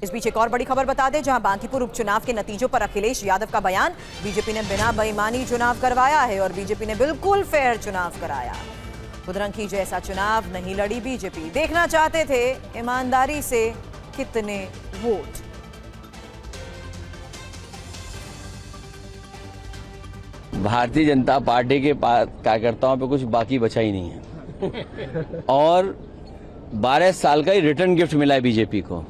इस बीच एक और बड़ी खबर बता दें, जहां बांकीपुर उपचुनाव के नतीजों पर अखिलेश यादव का बयान, बीजेपी ने बिना बेईमानी चुनाव करवाया है और बीजेपी ने बिल्कुल फेयर चुनाव कराया। खुदरंगी जैसा चुनाव नहीं लड़ी बीजेपी, देखना चाहते थे ईमानदारी से कितने वोट। भारतीय जनता पार्टी के कार्यकर्ताओं पे कुछ बाकी बचा ही नहीं है और 12 साल का ही रिटर्न गिफ्ट मिला है बीजेपी को।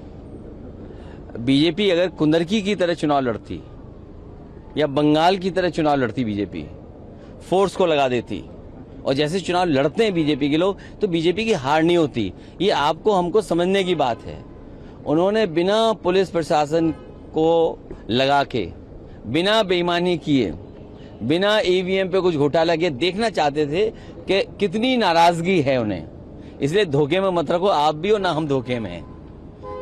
बीजेपी अगर कुंदरकी की तरह चुनाव लड़ती या बंगाल की तरह चुनाव लड़ती, बीजेपी फोर्स को लगा देती और जैसे चुनाव लड़ते हैं बीजेपी के लोग, तो बीजेपी की हार नहीं होती। ये आपको हमको समझने की बात है। उन्होंने बिना पुलिस प्रशासन को लगा के, बिना बेईमानी किए, बिना ईवीएम पे कुछ घोटाला किए देखना चाहते थे कि कितनी नाराजगी है उन्हें। इसलिए धोखे में मत रखो आप भी, और ना हम धोखे में हैं।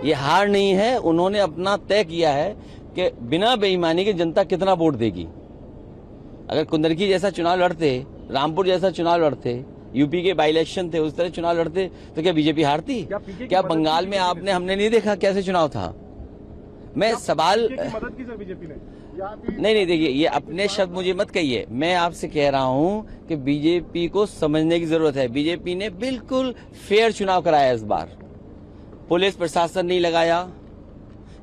ये हार नहीं है, उन्होंने अपना तय किया है कि बिना बेईमानी के जनता कितना वोट देगी। अगर कुंदरकी जैसा चुनाव लड़ते, रामपुर जैसा चुनाव लड़ते, यूपी के बाई इलेक्शन थे उस तरह चुनाव लड़ते, तो क्या बीजेपी हारती? क्या बंगाल में हमने नहीं देखा कैसे चुनाव था? मैं सवाल मदद की सर बीजेपी ने नहीं देखिए, ये अपने शब्द मुझे मत कहिए। मैं आपसे कह रहा हूं कि बीजेपी को समझने की जरूरत है। बीजेपी ने बिल्कुल फेयर चुनाव कराया इस बार। पुलिस प्रशासन नहीं लगाया।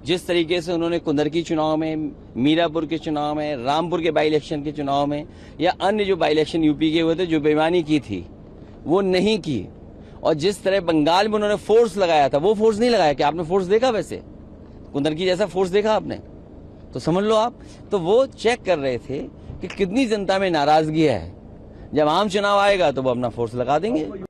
जिस तरीके से उन्होंने कुंदरकी चुनाव में, मीरापुर के चुनाव में, रामपुर के बाई इलेक्शन के चुनाव में या अन्य जो बाई इलेक्शन यूपी के हुए थे, जो बेईमानी की थी वो नहीं की। और जिस तरह बंगाल में उन्होंने फोर्स लगाया था, वो फोर्स नहीं लगाया। क्या आपने फोर्स देखा? वैसे कुंदरकी जैसा फोर्स देखा आपने? तो समझ लो आप, तो वो चेक कर रहे थे कि कितनी जनता में नाराजगी है। जब आम चुनाव आएगा तो वो अपना फोर्स लगा देंगे।